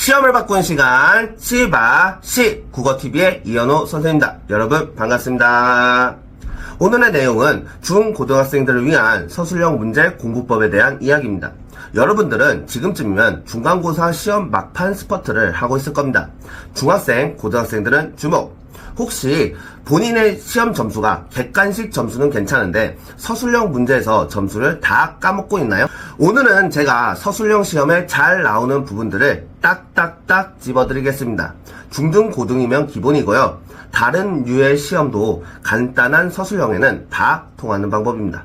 시험을 바꾼 시간 시바시 국어TV의 이현호 선생님입니다. 여러분 반갑습니다. 오늘의 내용은 중고등학생들을 위한 서술형 문제 공부법에 대한 이야기입니다. 여러분들은 지금쯤이면 중간고사 시험 막판 스퍼트를 하고 있을 겁니다. 중학생, 고등학생들은 주목! 혹시 본인의 시험 점수가 객관식 점수는 괜찮은데 서술형 문제에서 점수를 다 까먹고 있나요? 오늘은 제가 서술형 시험에 잘 나오는 부분들을 딱딱딱 집어드리겠습니다. 중등, 고등이면 기본이고요. 다른 류의 시험도 간단한 서술형에는 다 통하는 방법입니다.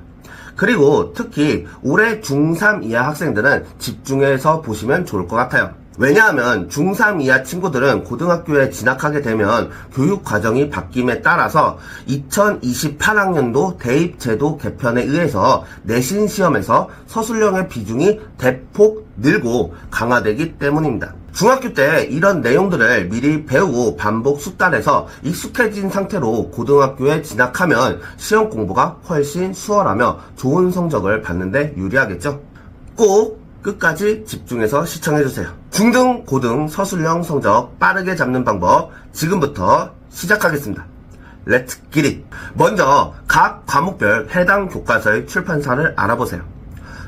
그리고 특히 올해 중3 이하 학생들은 집중해서 보시면 좋을 것 같아요. 왜냐하면 중3 이하 친구들은 고등학교에 진학하게 되면 교육과정이 바뀜에 따라서 2028학년도 대입제도 개편에 의해서 내신 시험에서 서술형의 비중이 대폭 늘고 강화되기 때문입니다. 중학교 때 이런 내용들을 미리 배우고 반복 숙달해서 익숙해진 상태로 고등학교에 진학하면 시험 공부가 훨씬 수월하며 좋은 성적을 받는데 유리하겠죠. 꼭 끝까지 집중해서 시청해주세요. 중등, 고등 서술형 성적 빠르게 잡는 방법 지금부터 시작하겠습니다. Let's get it! 먼저 각 과목별 해당 교과서의 출판사를 알아보세요.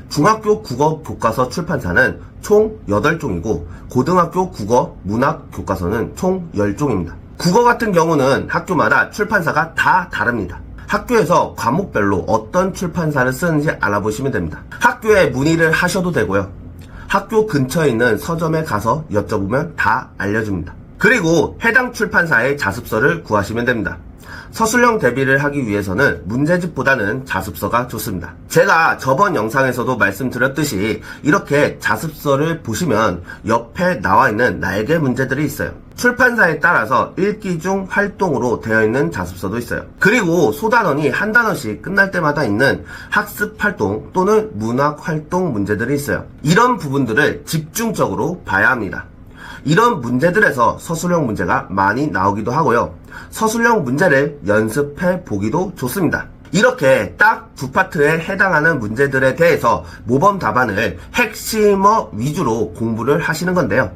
중학교 국어 교과서 출판사는 총 8종이고 고등학교 국어 문학 교과서는 총 10종입니다. 국어 같은 경우는 학교마다 출판사가 다 다릅니다. 학교에서 과목별로 어떤 출판사를 쓰는지 알아보시면 됩니다. 학교에 문의를 하셔도 되고요. 학교 근처에 있는 서점에 가서 여쭤보면 다 알려줍니다. 그리고 해당 출판사의 자습서를 구하시면 됩니다. 서술형 대비를 하기 위해서는 문제집보다는 자습서가 좋습니다. 제가 저번 영상에서도 말씀드렸듯이 이렇게 자습서를 보시면 옆에 나와 있는 날개 문제들이 있어요. 출판사에 따라서 읽기 중 활동으로 되어 있는 자습서도 있어요. 그리고 소단원이 한 단원씩 끝날 때마다 있는 학습 활동 또는 문학 활동 문제들이 있어요. 이런 부분들을 집중적으로 봐야 합니다. 이런 문제들에서 서술형 문제가 많이 나오기도 하고요. 서술형 문제를 연습해 보기도 좋습니다. 이렇게 딱 두 파트에 해당하는 문제들에 대해서 모범 답안을 핵심어 위주로 공부를 하시는 건데요.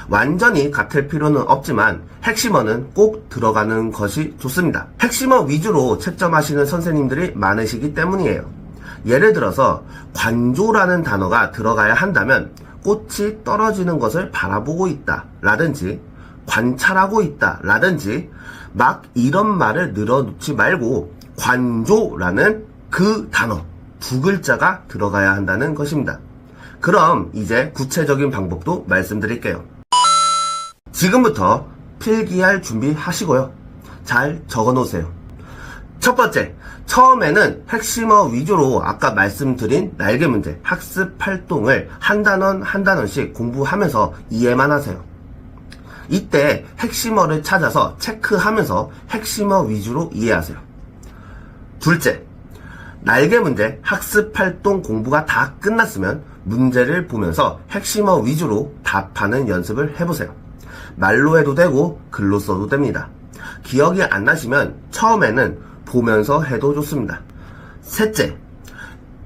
완전히 같을 필요는 없지만 핵심어는 꼭 들어가는 것이 좋습니다. 핵심어 위주로 채점하시는 선생님들이 많으시기 때문이에요. 예를 들어서 관조라는 단어가 들어가야 한다면 꽃이 떨어지는 것을 바라보고 있다 라든지 관찰하고 있다 라든지 막 이런 말을 늘어놓지 말고 관조라는 그 단어 두 글자가 들어가야 한다는 것입니다. 그럼 이제 구체적인 방법도 말씀드릴게요. 지금부터 필기할 준비하시고요. 잘 적어놓으세요. 첫 번째, 처음에는 핵심어 위주로 아까 말씀드린 날개 문제, 학습 활동을 한 단원 한 단원씩 공부하면서 이해만 하세요. 이때 핵심어를 찾아서 체크하면서 핵심어 위주로 이해하세요. 둘째, 날개 문제, 학습 활동 공부가 다 끝났으면 문제를 보면서 핵심어 위주로 답하는 연습을 해보세요. 말로 해도 되고 글로 써도 됩니다. 기억이 안 나시면 처음에는 보면서 해도 좋습니다. 셋째,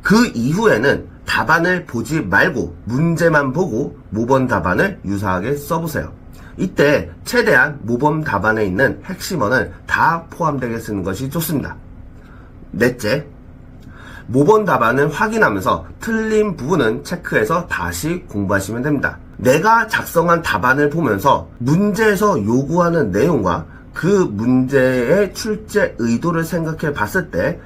그 이후에는 답안을 보지 말고 문제만 보고 모범 답안을 유사하게 써보세요. 이때 최대한 모범 답안에 있는 핵심어는 다 포함되게 쓰는 것이 좋습니다. 넷째, 모범 답안을 확인하면서 틀린 부분은 체크해서 다시 공부하시면 됩니다. 내가 작성한 답안을 보면서 문제에서 요구하는 내용과 그 문제의 출제 의도를 생각해 봤을 때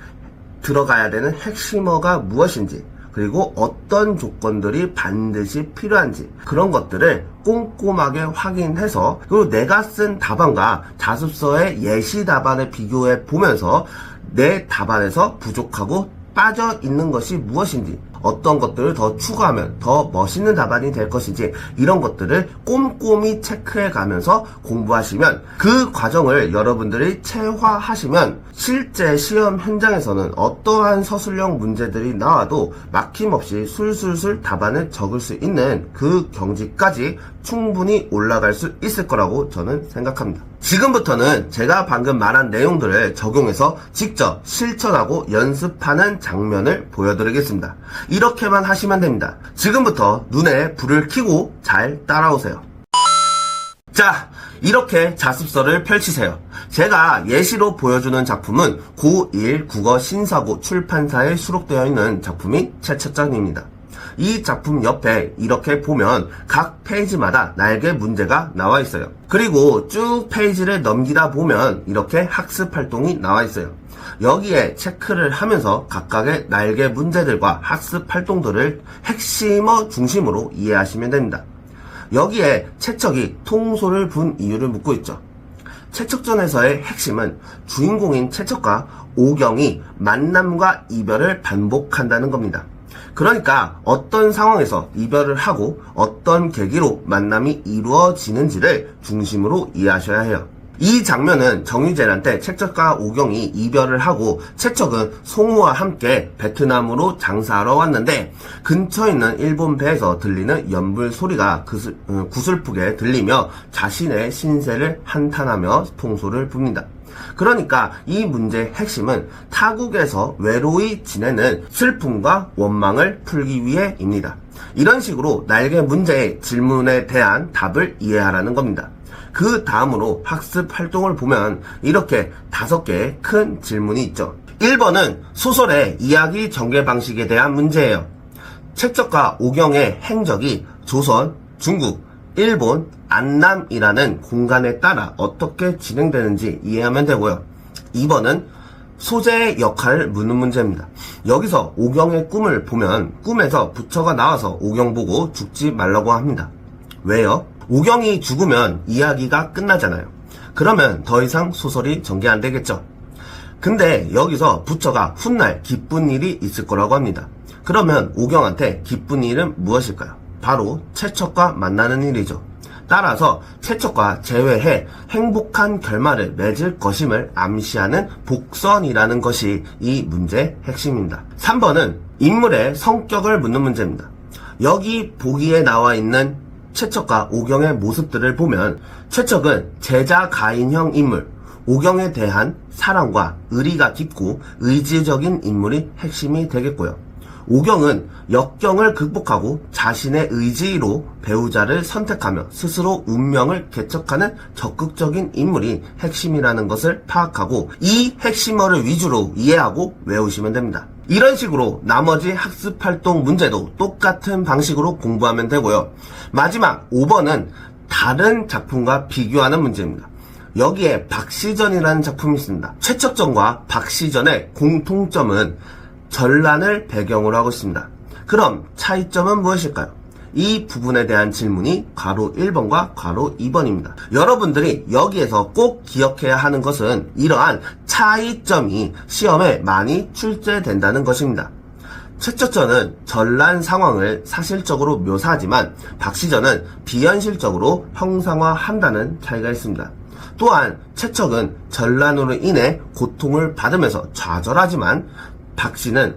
들어가야 되는 핵심어가 무엇인지 그리고 어떤 조건들이 반드시 필요한지 그런 것들을 꼼꼼하게 확인해서 그리고 내가 쓴 답안과 자습서의 예시 답안을 비교해 보면서 내 답안에서 부족하고 빠져 있는 것이 무엇인지 어떤 것들을 더 추가하면 더 멋있는 답안이 될 것인지 이런 것들을 꼼꼼히 체크해 가면서 공부하시면 그 과정을 여러분들이 체화하시면 실제 시험 현장에서는 어떠한 서술형 문제들이 나와도 막힘없이 술술술 답안을 적을 수 있는 그 경지까지 충분히 올라갈 수 있을 거라고 저는 생각합니다. 지금부터는 제가 방금 말한 내용들을 적용해서 직접 실천하고 연습하는 장면을 보여드리겠습니다. 이렇게만 하시면 됩니다. 지금부터 눈에 불을 켜고 잘 따라오세요. 자, 이렇게 자습서를 펼치세요. 제가 예시로 보여주는 작품은 고1 국어 신사고 출판사에 수록되어 있는 작품인 최첨장입니다. 이 작품 옆에 이렇게 보면 각 페이지마다 날개 문제가 나와 있어요. 그리고 쭉 페이지를 넘기다 보면 이렇게 학습 활동이 나와 있어요. 여기에 체크를 하면서 각각의 날개 문제들과 학습 활동들을 핵심어 중심으로 이해하시면 됩니다. 여기에 채척이 통소를 분 이유를 묻고 있죠. 채척전에서의 핵심은 주인공인 채척과 오경이 만남과 이별을 반복한다는 겁니다. 그러니까 어떤 상황에서 이별을 하고 어떤 계기로 만남이 이루어지는지를 중심으로 이해하셔야 해요. 이 장면은 정유재한테 채척과 오경이 이별을 하고 채척은 송우와 함께 베트남으로 장사하러 왔는데 근처에 있는 일본 배에서 들리는 연불 소리가 구슬프게 들리며 자신의 신세를 한탄하며 통소를 붑니다. 그러니까 이 문제의 핵심은 타국에서 외로이 지내는 슬픔과 원망을 풀기 위해입니다. 이런 식으로 날개 문제의 질문에 대한 답을 이해하라는 겁니다. 그 다음으로 학습 활동을 보면 이렇게 5개의 큰 질문이 있죠. 1번은 소설의 이야기 전개 방식에 대한 문제예요. 채척과 오경의 행적이 조선, 중국, 일본, 안남이라는 공간에 따라 어떻게 진행되는지 이해하면 되고요. 2번은 소재의 역할을 묻는 문제입니다. 여기서 오경의 꿈을 보면 꿈에서 부처가 나와서 오경 보고 죽지 말라고 합니다. 왜요? 오경이 죽으면 이야기가 끝나잖아요. 그러면 더 이상 소설이 전개 안 되겠죠. 근데 여기서 부처가 훗날 기쁜 일이 있을 거라고 합니다. 그러면 오경한테 기쁜 일은 무엇일까요? 바로 채척과 만나는 일이죠. 따라서 채척과 재회해 행복한 결말을 맺을 것임을 암시하는 복선이라는 것이 이 문제의 핵심입니다. 3번은 인물의 성격을 묻는 문제입니다. 여기 보기에 나와 있는 채척과 오경의 모습들을 보면 채척은 제자 가인형 인물, 오경에 대한 사랑과 의리가 깊고 의지적인 인물이 핵심이 되겠고요. 오경은 역경을 극복하고 자신의 의지로 배우자를 선택하며 스스로 운명을 개척하는 적극적인 인물이 핵심이라는 것을 파악하고 이 핵심어를 위주로 이해하고 외우시면 됩니다. 이런 식으로 나머지 학습활동 문제도 똑같은 방식으로 공부하면 되고요. 마지막 5번은 다른 작품과 비교하는 문제입니다. 여기에 박시전이라는 작품이 있습니다. 최척전과 박시전의 공통점은 전란을 배경으로 하고 있습니다. 그럼 차이점은 무엇일까요? 이 부분에 대한 질문이 괄호 1번과 괄호 2번입니다. 여러분들이 여기에서 꼭 기억해야 하는 것은 이러한 차이점이 시험에 많이 출제된다는 것입니다. 최척전은 전란 상황을 사실적으로 묘사하지만 박시전은 비현실적으로 형상화한다는 차이가 있습니다. 또한 채척은 전란으로 인해 고통을 받으면서 좌절하지만 박씨는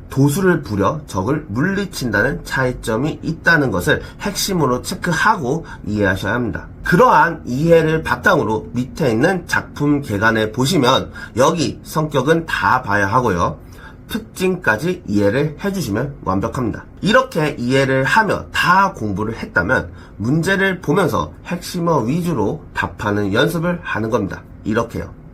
도수를 부려 적을 물리친다는 차이점이 있다는 것을 핵심으로 체크하고 이해하셔야 합니다. 그러한 이해를 바탕으로 밑에 있는 작품 개간에 보시면 여기 성격은 다 봐야 하고요. 특징까지 이해를 해주시면 완벽합니다. 이렇게 이해를 하며 다 공부를 했다면 문제를 보면서 핵심어 위주로 답하는 연습을 하는 겁니다. 이렇게요.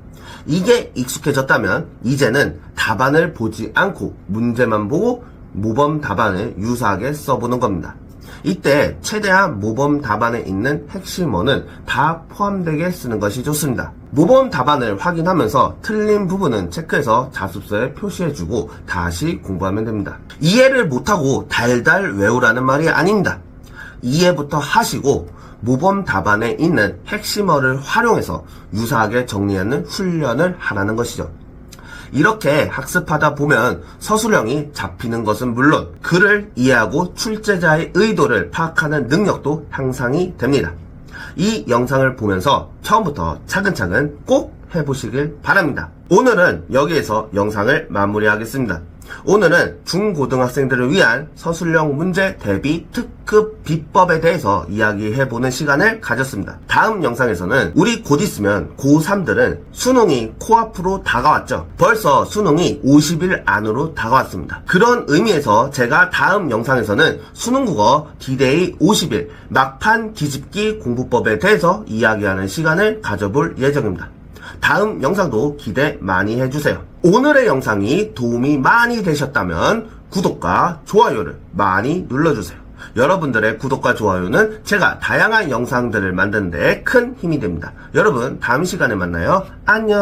이게 익숙해졌다면 이제는 답안을 보지 않고 문제만 보고 모범 답안을 유사하게 써보는 겁니다. 이때 최대한 모범 답안에 있는 핵심어는 다 포함되게 쓰는 것이 좋습니다. 모범 답안을 확인하면서 틀린 부분은 체크해서 자습서에 표시해주고 다시 공부하면 됩니다. 이해를 못하고 달달 외우라는 말이 아닙니다. 이해부터 하시고 모범 답안에 있는 핵심어를 활용해서 유사하게 정리하는 훈련을 하라는 것이죠. 이렇게 학습하다 보면 서술형이 잡히는 것은 물론 글을 이해하고 출제자의 의도를 파악하는 능력도 향상이 됩니다. 이 영상을 보면서 처음부터 차근차근 꼭 해보시길 바랍니다. 오늘은 여기에서 영상을 마무리하겠습니다. 오늘은 중고등학생들을 위한 서술형 문제 대비 특급 비법에 대해서 이야기해보는 시간을 가졌습니다. 다음 영상에서는 우리 곧 있으면 고3들은 수능이 코앞으로 다가왔죠. 벌써 수능이 50일 안으로 다가왔습니다. 그런 의미에서 제가 다음 영상에서는 수능국어 D-Day 50일 막판 뒤집기 공부법에 대해서 이야기하는 시간을 가져볼 예정입니다. 다음 영상도 기대 많이 해주세요. 오늘의 영상이 도움이 많이 되셨다면 구독과 좋아요를 많이 눌러주세요. 여러분들의 구독과 좋아요는 제가 다양한 영상들을 만드는 데 큰 힘이 됩니다. 여러분 다음 시간에 만나요. 안녕.